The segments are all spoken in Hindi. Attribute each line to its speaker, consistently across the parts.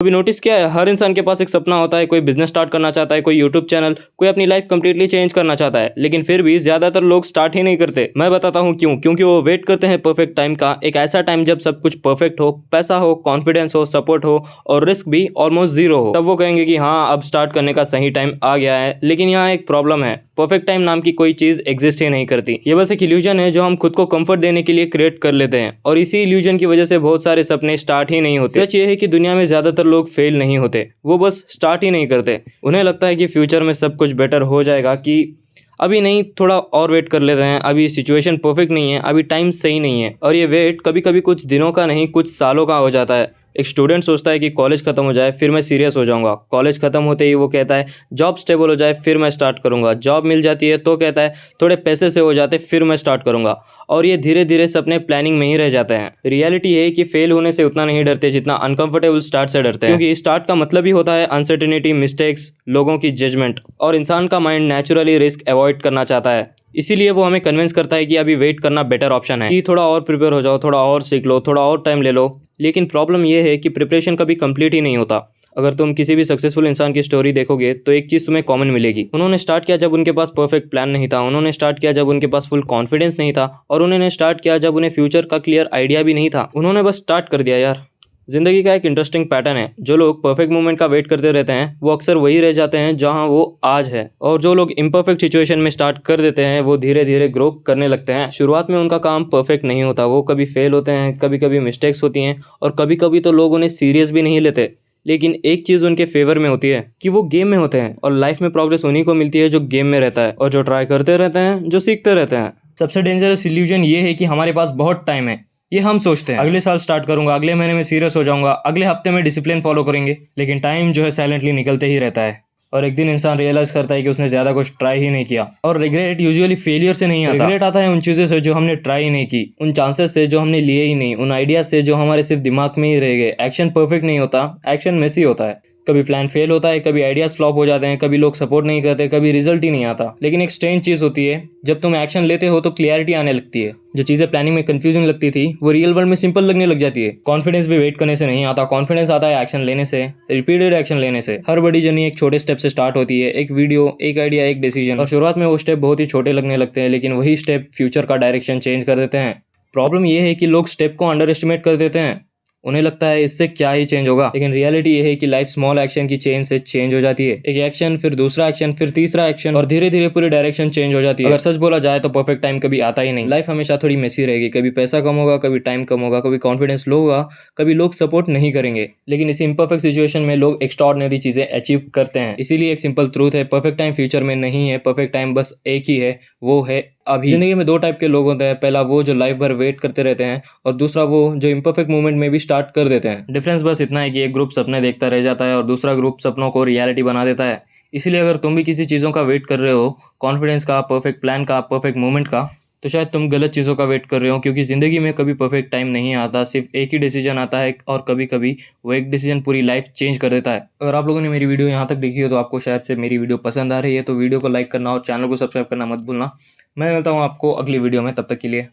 Speaker 1: कभी नोटिस किया है, हर इंसान के पास एक सपना होता है, कोई बिजनेस स्टार्ट करना चाहता है, कोई यूट्यूब चैनल, कोई अपनी लाइफ कंप्लीटली चेंज करना चाहता है, लेकिन फिर भी ज्यादातर लोग स्टार्ट ही नहीं करते। मैं बताता हूँ क्यों। क्योंकि वो वेट करते हैं परफेक्ट टाइम का, एक ऐसा टाइम जब सब कुछ परफेक्ट हो, पैसा हो, कॉन्फिडेंस हो, सपोर्ट हो और रिस्क भी ऑलमोस्ट जीरो हो, तब वो कहेंगे कि हाँ अब स्टार्ट करने का सही टाइम आ गया है। लेकिन यहाँ एक प्रॉब्लम है, परफेक्ट टाइम नाम की कोई चीज एग्जिस्ट ही नहीं करती। ये बस एक इल्यूजन है जो हम खुद को कंफर्ट देने के लिए क्रिएट कर लेते हैं, और इसी इल्यूजन की वजह से बहुत सारे सपने स्टार्ट ही नहीं होते। सच ये है कि दुनिया में ज्यादातर लोग फेल नहीं होते, वो बस स्टार्ट ही नहीं करते। उन्हें लगता है कि फ्यूचर में सब कुछ बेटर हो जाएगा, कि अभी नहीं, थोड़ा और वेट कर लेते हैं, अभी सिचुएशन परफेक्ट नहीं है, अभी टाइम सही नहीं है। और ये वेट कभी कभी कुछ दिनों का नहीं, कुछ सालों का हो जाता है। एक स्टूडेंट सोचता है कि कॉलेज खत्म हो जाए फिर मैं सीरियस हो जाऊंगा, कॉलेज खत्म होते ही वो कहता है जॉब स्टेबल हो जाए फिर मैं स्टार्ट करूंगा, जॉब मिल जाती है तो कहता है थोड़े पैसे से हो जाते फिर मैं स्टार्ट करूंगा, और ये धीरे धीरे सपने प्लानिंग में ही रह जाते हैं। रियलिटी ये है कि फेल होने से उतना नहीं डरते जितना अनकंफर्टेबल स्टार्ट से डरते हैं, क्योंकि स्टार्ट का मतलब ही होता है अनसर्टेनिटी, मिस्टेक्स, लोगों की जजमेंट, और इंसान का माइंड नेचुरली रिस्क अवॉइड करना चाहता है। इसीलिए वो हमें कन्विंस करता है कि अभी वेट करना बेटर ऑप्शन है, कि थोड़ा और प्रिपेयर हो जाओ, थोड़ा और सीख लो, थोड़ा और टाइम ले लो। लेकिन प्रॉब्लम यह है कि प्रिपरेशन कभी कंप्लीट ही नहीं होता। अगर तुम किसी भी सक्सेसफुल इंसान की स्टोरी देखोगे तो एक चीज तुम्हें कॉमन मिलेगी, उन्होंने स्टार्ट किया जब उनके पास परफेक्ट प्लान नहीं था, उन्होंने स्टार्ट किया जब उनके पास फुल कॉन्फिडेंस नहीं था, और उन्होंने स्टार्ट किया जब उन्हें फ्यूचर का क्लियर आइडिया भी नहीं था। उन्होंने बस स्टार्ट कर दिया यार। जिंदगी का एक इंटरेस्टिंग पैटर्न है, जो लोग परफेक्ट मोमेंट का वेट करते रहते हैं वो अक्सर वही रह जाते हैं जहां वो आज है, और जो लोग इम्परफेक्ट सिचुएशन में स्टार्ट कर देते हैं वो धीरे धीरे ग्रो करने लगते हैं। शुरुआत में उनका काम परफेक्ट नहीं होता, वो कभी फेल होते हैं, कभी कभी मिस्टेक्स होती हैं, और कभी कभी तो लोग उन्हें सीरियस भी नहीं लेते। लेकिन एक चीज उनके फेवर में होती है कि वो गेम में होते हैं, और लाइफ में प्रोग्रेस उन्हीं को मिलती है जो गेम में रहता है, और जो ट्राई करते रहते हैं, जो सीखते रहते हैं। सबसे डेंजरस इल्यूजन ये है कि हमारे पास बहुत टाइम है। ये हम सोचते हैं अगले साल स्टार्ट करूंगा, अगले महीने में सीरियस हो जाऊंगा, अगले हफ्ते में डिसिप्लिन फॉलो करेंगे। लेकिन टाइम जो है साइलेंटली निकलते ही रहता है, और एक दिन इंसान रियलाइज करता है कि उसने ज्यादा कुछ ट्राई ही नहीं किया। और रिग्रेट यूजुअली फेलियर से नहीं आता, रिग्रेट आता है उन चीजों से जो हमने ट्राई ही नहीं की, उन चांसेस से जो हमने लिए ही नहीं, उन आइडिया से जो हमारे सिर्फ दिमाग में ही रह गए। एक्शन परफेक्ट नहीं होता, एक्शन मेसी होता है। कभी प्लान फेल होता है, कभी आइडियाज फ्लॉप हो जाते हैं, कभी लोग सपोर्ट नहीं करते, कभी रिजल्ट ही नहीं आता। लेकिन एक स्ट्रेंज चीज होती है, जब तुम एक्शन लेते हो तो क्लियरिटी आने लगती है। जो चीजें प्लानिंग में कंफ्यूजन लगती थी वो रियल वर्ल्ड में सिंपल लगने लग जाती है। कॉन्फिडेंस भी वेट करने से नहीं आता, कॉन्फिडेंस आता है एक्शन लेने से, रिपीटेड एक्शन लेने से। हर बड़ी जर्नी एक छोटे स्टेप से स्टार्ट होती है, एक वीडियो, एक आइडिया, एक डिसीजन, और शुरुआत में वो स्टेप बहुत ही छोटे लगने लगते हैं, लेकिन वही स्टेप फ्यूचर का डायरेक्शन चेंज कर देते हैं। प्रॉब्लम ये है कि लोग स्टेप को अंडर एस्टिमेट कर देते हैं, उन्हें लगता है इससे क्या ही चेंज होगा। लेकिन रियलिटी ये है कि लाइफ स्मॉल एक्शन की चेन से चेंज हो जाती है। एक एक्शन, फिर दूसरा एक्शन, फिर तीसरा एक्शन, और धीरे धीरे पूरी डायरेक्शन चेंज हो जाती है। अगर सच बोला जाए तो परफेक्ट टाइम कभी आता ही नहीं। लाइफ हमेशा थोड़ी मेसी रहेगी, कभी पैसा कम होगा, कभी टाइम कम होगा, कभी कॉन्फिडेंस लो होगा, कभी लोग सपोर्ट नहीं करेंगे। लेकिन इसी इम्परफेक्ट सिचुएशन में लोग एक्स्ट्राऑर्डिनरी चीजें अचीव करते हैं। इसीलिए एक सिंपल ट्रूथ है, परफेक्ट टाइम फ्यूचर में नहीं है, परफेक्ट टाइम बस एक ही है, वो है अभी। जिंदगी में दो टाइप के लोग होते हैं, पहला वो जो लाइफ भर वेट करते रहते हैं, और दूसरा वो जो इम्परफेक्ट मोमेंट में भी स्टार्ट कर देते हैं। डिफरेंस बस इतना है कि एक ग्रुप सपने देखता रह जाता है और दूसरा ग्रुप सपनों को रियलिटी बना देता है। इसीलिए अगर तुम भी किसी चीज़ों का वेट कर रहे हो, कॉन्फिडेंस का, परफेक्ट प्लान का, परफेक्ट मोमेंट का, तो शायद तुम गलत चीज़ों का वेट कर रहे हो, क्योंकि ज़िंदगी में कभी परफेक्ट टाइम नहीं आता, सिर्फ एक ही डिसीजन आता है, और कभी कभी वो एक डिसीजन पूरी लाइफ चेंज कर देता है। अगर आप लोगों ने मेरी वीडियो यहाँ तक देखी हो तो आपको शायद से मेरी वीडियो पसंद आ रही है, तो वीडियो को लाइक करना और चैनल को सब्सक्राइब करना मत भूलना। मैं मिलता हूँ आपको अगली वीडियो में, तब तक के लिए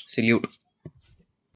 Speaker 1: सैल्यूट।